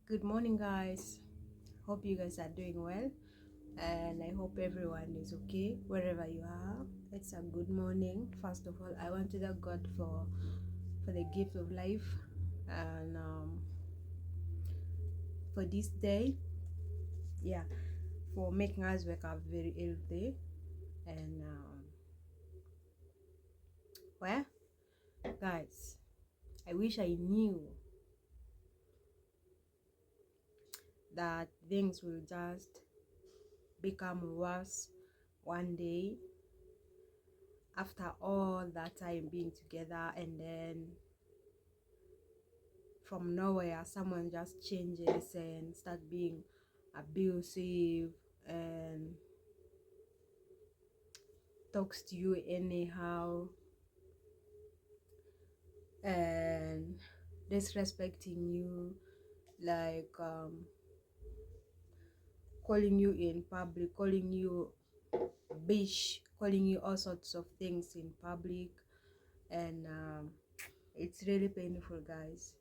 Good morning, guys. Hope you guys are doing well, and I hope everyone is okay wherever you are. It's a good morning. First of all, I want to thank God for the gift of life and for this day. Yeah, for making us wake up very early. And well, guys, I wish I knew that things will just become worse one day after all that time being together, and then from nowhere someone just changes and start being abusive and talks to you anyhow and disrespecting you, like calling you in public, calling you bitch, calling you all sorts of things in public. And it's really painful, guys.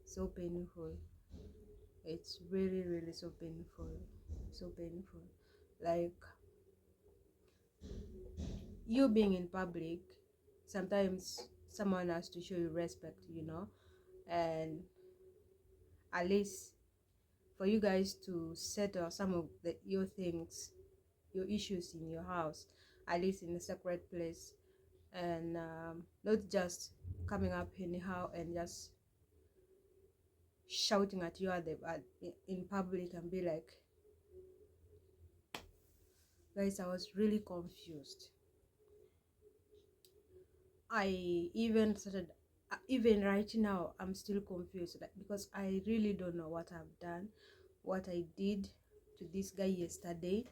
So painful. It's really so painful. So painful. Like, you being in public, sometimes someone has to show you respect, and at least for you guys to settle some of your things, your issues in your house, at least in a separate place, and not just coming up anyhow and just shouting at you in public and be like, guys, I was really confused. I even started, even right now, I'm still confused, like, because I really don't know what I've done, what I did to this guy yesterday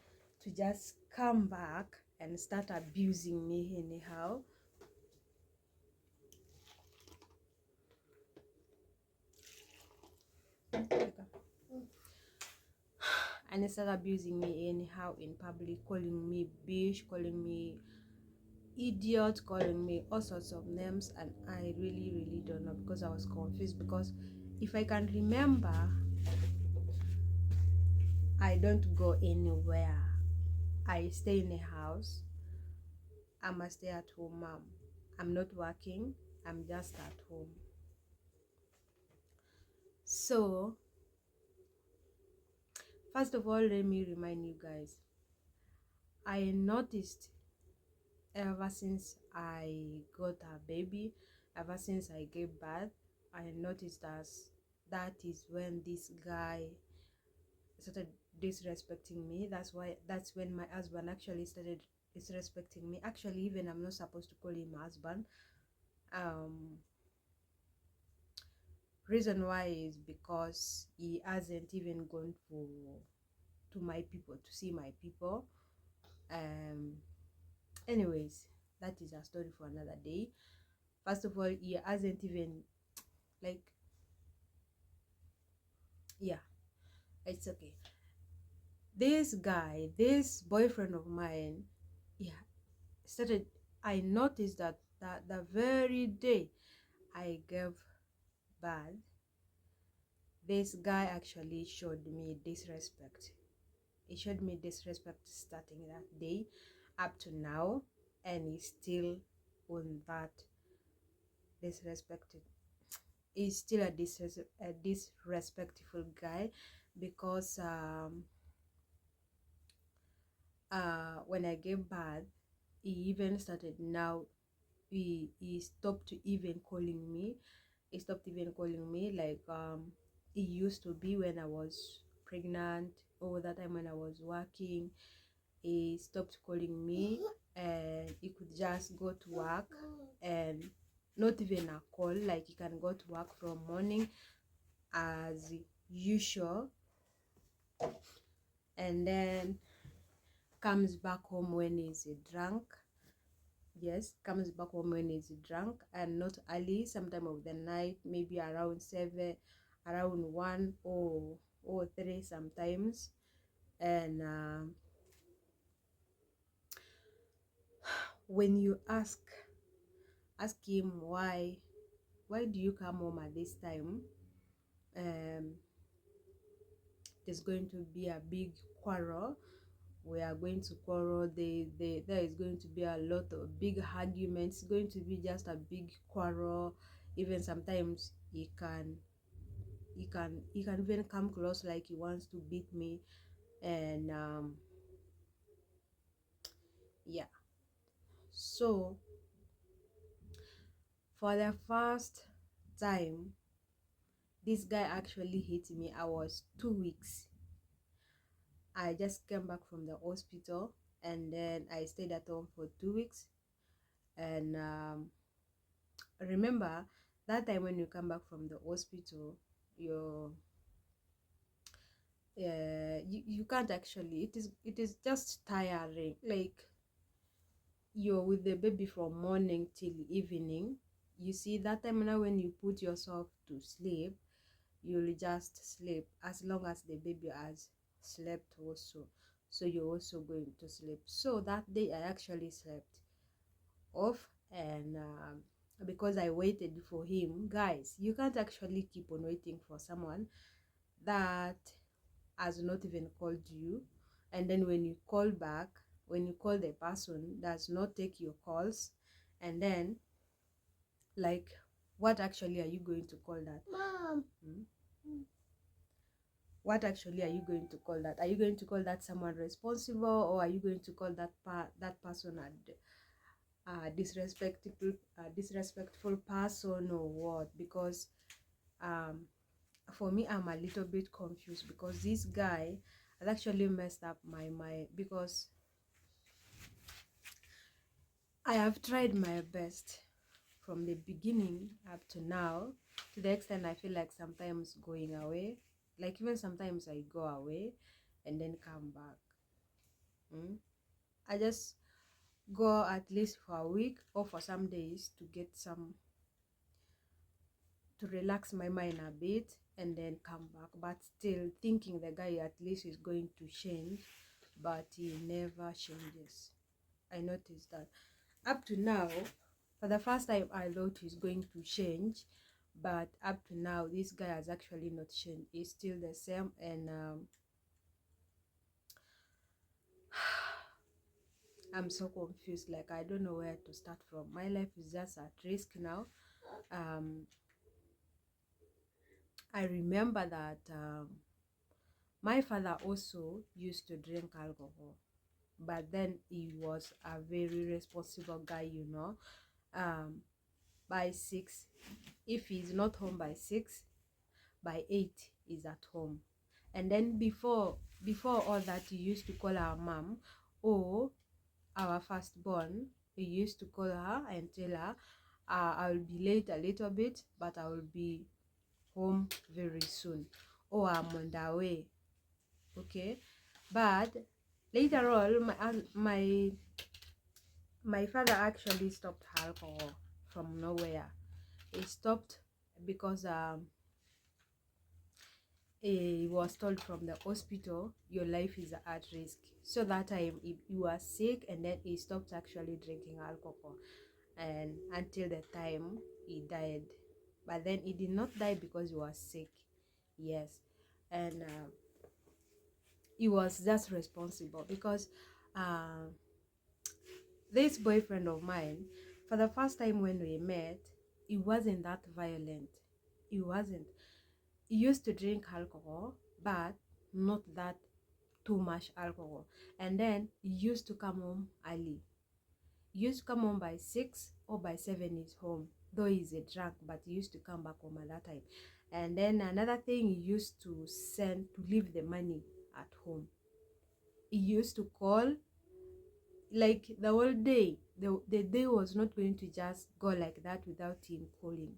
to just come back and start abusing me anyhow. And start abusing me anyhow in public, calling me bitch, calling me idiot, calling me all sorts of names, and I really don't know, because I was confused. Because if I can remember, I don't go anywhere. I stay in a house. I'm a stay-at-home mom. I'm not working. I'm just at home. So, first of all, let me remind you guys. I noticed ever since I got a baby, ever since I gave birth, I noticed that is when this guy started disrespecting me. That's when my husband actually started disrespecting me. Actually, even I'm not supposed to call him husband. Reason why is because he hasn't even gone to my people, to see my people. Anyways, that is a story for another day. First of all, he hasn't even, like, yeah, it's okay. This guy, this boyfriend of mine, yeah, started, I noticed that the very day I gave birth, this guy actually showed me disrespect. He showed me disrespect starting that day up to now, and he's still on that disrespected. He's still a disrespectful guy, because when I gave birth, he even started now. He stopped even calling me. He stopped even calling me like he used to be when I was pregnant, or that time when I was working. He stopped calling me, and he could just go to work, and not even a call, like he can go to work from morning as usual, and then comes back home when he's drunk. Yes, comes back home when he's drunk, and not early, sometime of the night, maybe around 7, around 1 or 3 sometimes. And when you ask him why do you come home at this time, um there's going to be a big quarrel. We are going to quarrel. There is going to be a lot of big arguments. It's going to be just a big quarrel. Even sometimes he can even come close, like he wants to beat me. And yeah. So for the first time this guy actually hit me, I was 2 weeks. I just came back from the hospital, and then I stayed at home for 2 weeks. And remember that time when you come back from the hospital, you're you can't actually, it is just tiring. Like, you're with the baby from morning till evening. You see, that time now when you put yourself to sleep, you'll just sleep as long as the baby has slept also. So you're also going to sleep. So that day I actually slept off. And because I waited for him. Guys, you can't actually keep on waiting for someone that has not even called you, and then when you call back, when you call, the person does not take your calls. And then, like, what actually are you going to call that, mom? What actually are you going to call that? Are you going to call that someone responsible, or are you going to call that person a disrespectful person, or what? Because um for me, I'm a little bit confused, because this guy has actually messed up my mind. Because I have tried my best from the beginning up to now, to the extent I feel like sometimes going away, like even sometimes I go away and then come back. I just go at least for a week or for some days to get some, to relax my mind a bit, and then come back. But still thinking the guy at least is going to change, but he never changes. I noticed that up to now. For the first time I thought he's going to change, but up to now this guy has actually not changed. He's still the same. And I'm so confused. Like, I don't know where to start from. My life is just at risk now. I remember that my father also used to drink alcohol, but then he was a very responsible guy, by 6, if he's not home by 6, by 8 he's at home. And then before all that, he used to call our mom, or our firstborn. He used to call her and tell her, I'll be late a little bit, but I will be home very soon, or I'm on the way. Okay. But later on, my father actually stopped alcohol from nowhere. He stopped because he was told from the hospital, your life is at risk. So that time he was sick, and then he stopped actually drinking alcohol, and until the time he died. But then he did not die because he was sick. Yes. And he was just responsible, because uh, this boyfriend of mine, for the first time when we met, he wasn't that violent. He wasn't. He used to drink alcohol, but not that too much alcohol. And then he used to come home early. He used to come home by 6 or by 7 he's home. Though he's a drunk, but he used to come back home at that time. And then another thing, he used to leave the money at home. He used to call, like, the whole day. The day was not going to just go like that without him calling.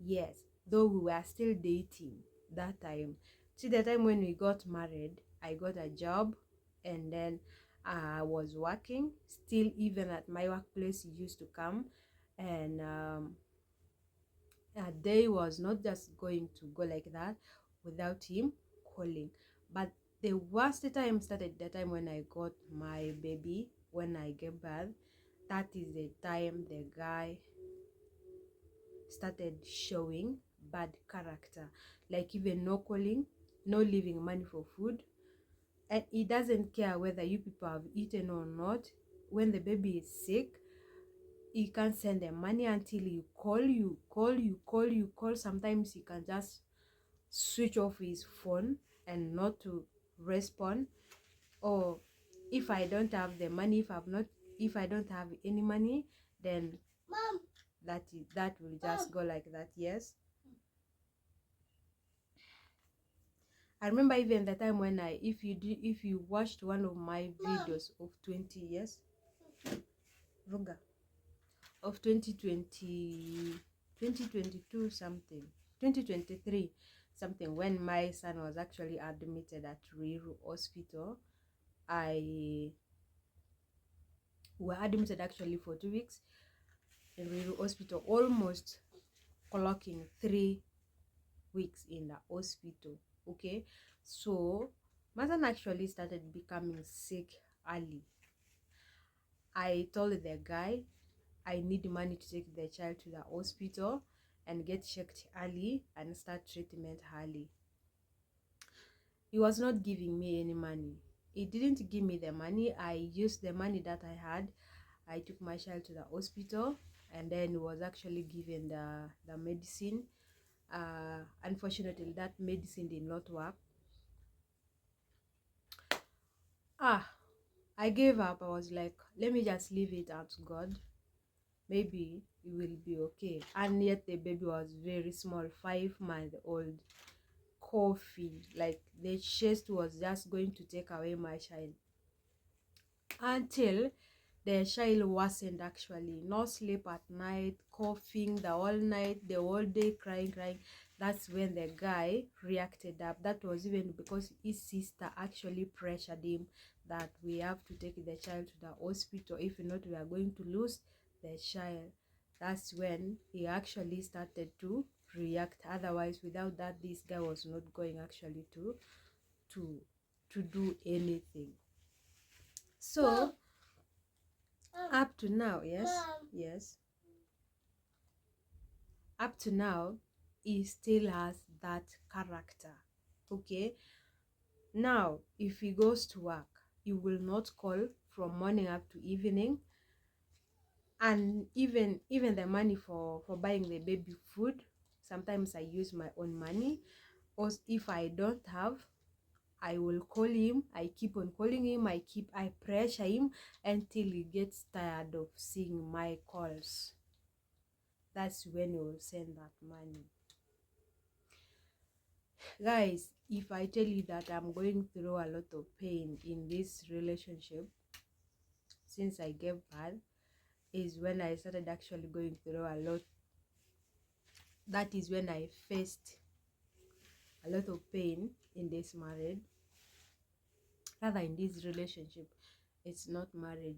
Yes, though we were still dating that time. See, the time when we got married, I got a job, and then I was working. Still, even at my workplace, he used to come. And a day was not just going to go like that without him calling. But the worst time started the time when I got my baby, when I gave birth. That is the time the guy started showing bad character. Like, even no calling, no leaving money for food, and he doesn't care whether you people have eaten or not. When the baby is sick, he can't send them money until you call. Sometimes he can just switch off his phone and not to respond. Or if I don't have the money, if I don't have any money, then that will just go like that. Yes, I remember even the time when if you watched one of my videos of 20 years Ruga, of 2020, 2022 something, 2023 something, when my son was actually admitted at Ruiru Hospital. I were admitted actually for 2 weeks in Ruiru Hospital, almost clocking 3 weeks in the hospital. Okay, so my son actually started becoming sick early. I told the guy I need money to take the child to the hospital and get checked early and start treatment early. He was not giving me any money. He didn't give me the money. I used the money that I had. I took my child to the hospital, and then he was actually given the medicine. Unfortunately, that medicine did not work. I gave up. I was like, let me just leave it out to God. Maybe it will be okay. And yet the baby was very small, 5 month old, coughing, like the chest was just going to take away my child. Until the child wasn't, actually no sleep at night, coughing the whole night, the whole day, crying. That's when the guy reacted up. That was even because his sister actually pressured him that we have to take the child to the hospital, if not we are going to lose the child. That's when he actually started to react. Otherwise, without that, this guy was not going actually to do anything. So up to now, yes, up to now, he still has that character. Okay, now if he goes to work, he will not call from morning up to evening. And even the money for buying the baby food, sometimes I use my own money. Or if I don't have, I will call him. I keep on calling him. I pressure him until he gets tired of seeing my calls. That's when he will send that money. Guys, if I tell you that I'm going through a lot of pain in this relationship since I gave birth, is when I started actually going through a lot. That is when I faced a lot of pain in this marriage, rather in this relationship. It's not marriage.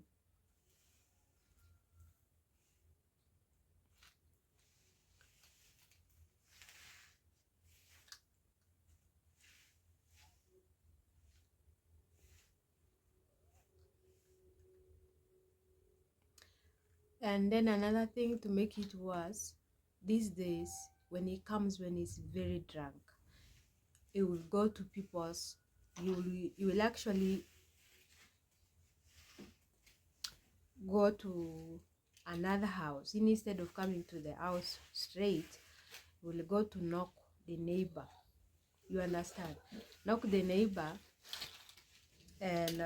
And then another thing to make it worse, these days when he's very drunk, he will go to people's, you will actually go to another house. Instead of coming to the house straight, you will go to knock the neighbor. You understand? Knock the neighbor, and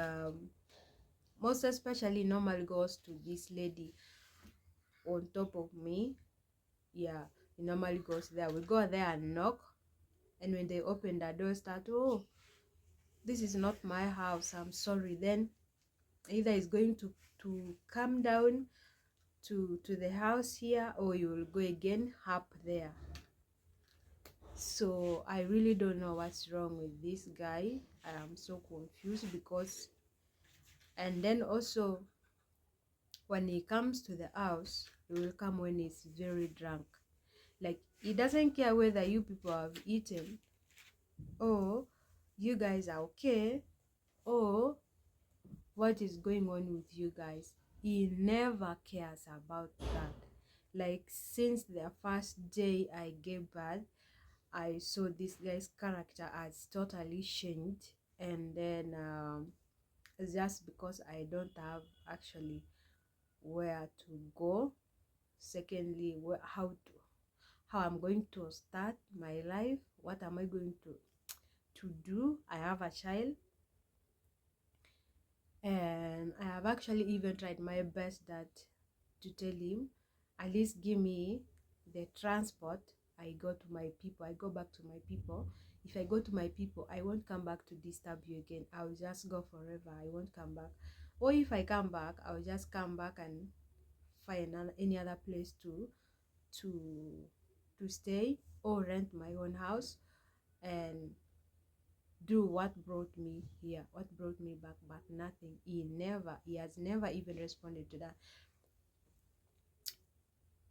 most especially normally goes to this lady on top of me. Yeah, he normally goes there. We go there and knock, and when they open the door, start, oh, this is not my house, I'm sorry. Then either he's going to come down to the house here, or you will go again up there. So I really don't know what's wrong with this guy. I am so confused because, and then also when he comes to the house, he will come when he's very drunk. Like, he doesn't care whether you people have eaten, or you guys are okay, or what is going on with you guys. He never cares about that. Like, since the first day I gave birth, I saw this guy's character as totally changed. And then it's just because I don't have actually where to go. Secondly, how I'm going to start my life, what am I going to do. I have a child, and I have actually even tried my best that to tell him at least give me the transport. I go to my people, I go back to my people. If I go to my people, I won't come back to disturb you again. I'll just go forever. I won't come back. Or if I come back, I'll just come back and find any other place to to stay, or rent my own house and do what brought me here, what brought me back. But nothing. He has never even responded to that.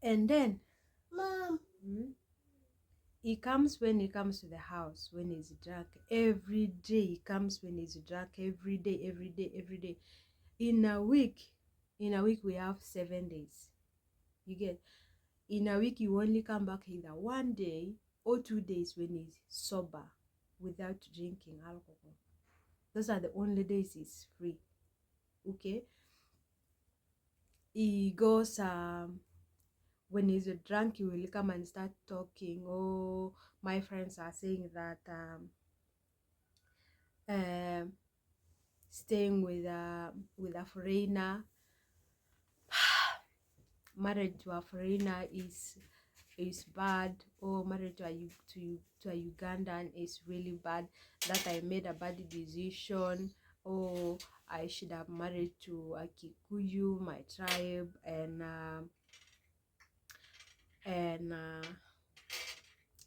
And then mom, he comes when he comes to the house when he's drunk. Every day he comes when he's drunk. Every day, every day, every day. In a week, we have 7 days. You get, in a week you only come back either 1 day or 2 days when he's sober without drinking alcohol. Those are the only days he's free. Okay. He goes when he's drunk, he will come and start talking. Oh, my friends are saying that um staying with a foreigner, married to a foreigner is bad. Or married to a Ugandan is really bad. That I made a bad decision. Or I should have married to a Kikuyu, my tribe. And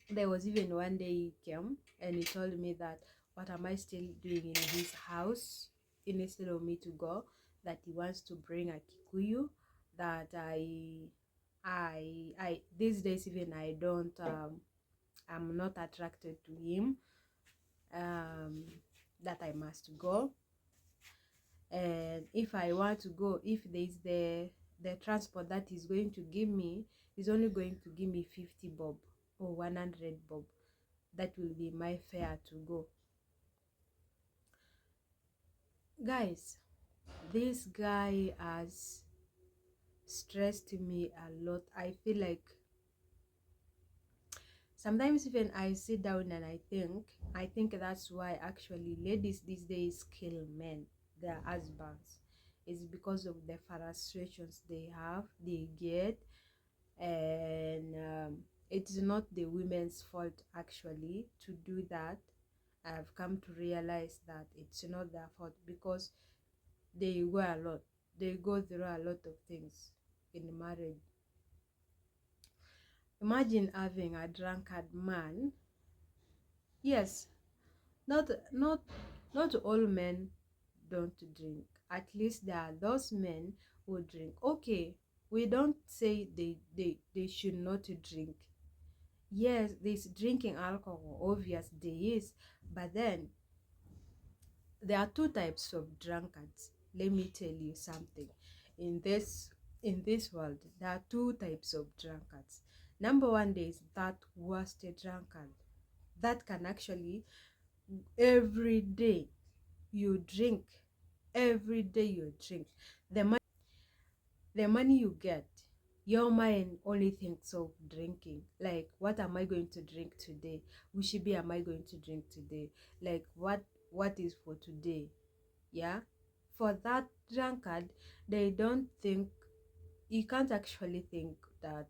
there was even one day he came and he told me that what am I still doing in his house, instead of me to go, that he wants to bring a Kikuyu. That I these days even I don't I'm not attracted to him. That I must go. And if I want to go, if there's the transport that is going to give me is only going to give me 50 bob or 100 bob, that will be my fare to go. Guys, this guy has stressed me a lot. I feel like sometimes even I sit down and I think that's why actually ladies these days kill men, their husbands. It's because of the frustrations they get. And it's not the women's fault actually to do that. I've come to realize that it's not their fault, because they go through a lot of things in marriage. Imagine having a drunkard man. Yes, not not not all men don't drink. At least there are those men who drink. Okay, we don't say they should not drink. Yes, there's drinking alcohol, obvious there is. But then there are two types of drunkards. Let me tell you something. In this world, there are two types of drunkards. Number one, there is that worst drunkard that can actually every day you drink, every day you drink. The money you get, your mind only thinks of drinking. Like, what am I going to drink today? Which beer am I going to drink today? Like, what is for today? Yeah. For that drunkard, they don't think, you can't actually think that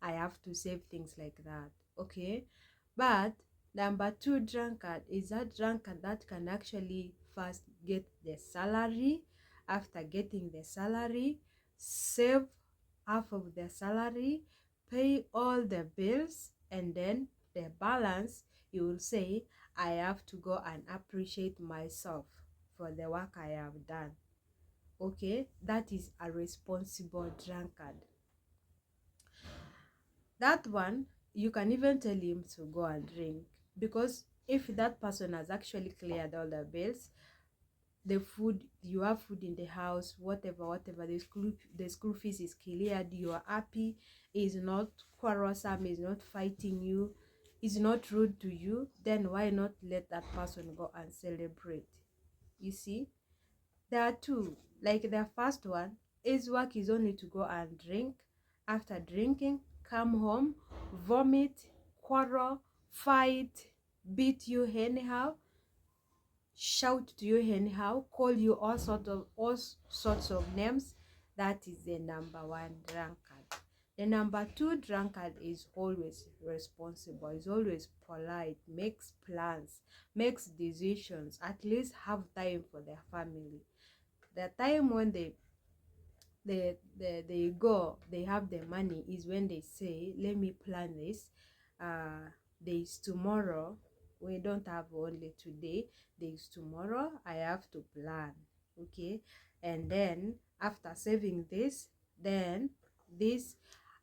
I have to save things like that. Okay. But number two drunkard is that drunkard that can actually first get the salary. After getting the salary, save half of the salary, pay all the bills, and then the balance, you will say, I have to go and appreciate myself for the work I have done. Okay, that is a responsible drunkard. That one, you can even tell him to go and drink, because if that person has actually cleared all the bills, the food, you have food in the house, whatever, the school fees is cleared, you are happy, is not quarrelsome, is not fighting you, is not rude to you, then why not let that person go and celebrate? You see, there are two. Like the first one, his work is only to go and drink. After drinking, come home, vomit, quarrel, fight, beat you anyhow, shout to you anyhow, call you all sorts of names. That is the number one drunkard. The number two drunkard is always responsible, is always polite, makes plans, makes decisions, at least have time for their family. The time when they go, they have the money, is when they say, let me plan this. There is tomorrow, we don't have only today, there is tomorrow, I have to plan. Okay, and then after saving this, then this,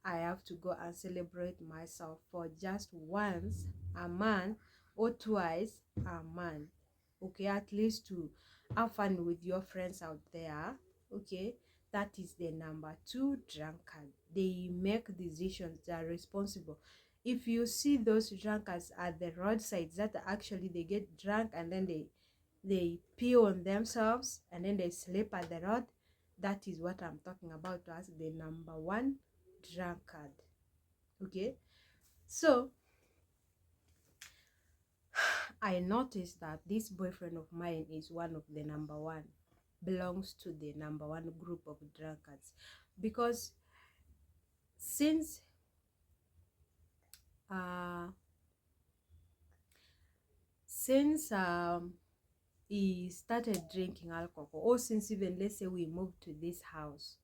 I have to go and celebrate myself for just once a month or twice a month. Okay, at least to have fun with your friends out there. Okay, that is the number two drunkard. They make decisions, they are responsible. If you see those drunkards at the roadsides, that actually they get drunk and then they pee on themselves and then they sleep at the road, that is what I'm talking about as the number one drunkard. Okay, so I noticed that this boyfriend of mine is one of the number one, belongs to the number one group of drunkards, because since uh since he started drinking alcohol, or since, even let's say, we moved to this house,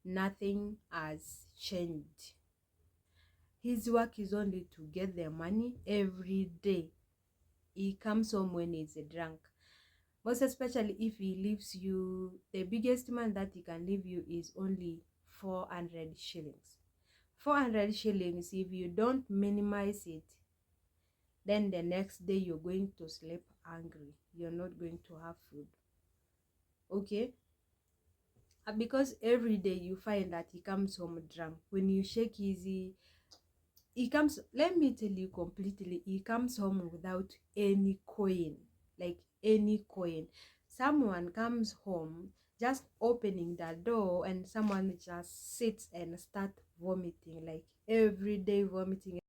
nothing has changed. His work is only to get the money every day. He comes home when he's drunk. Most especially if he leaves you, the biggest man that he can leave you is only 400 shillings. 400 shillings, if you don't minimize it, then the next day you're going to sleep hungry. You're not going to have food. Okay? Because every day you find that he comes home drunk. When you shake easy, he comes, let me tell you completely, he comes home without any coin. Like any coin. Someone comes home just opening the door and someone just sits and start vomiting, like every day vomiting.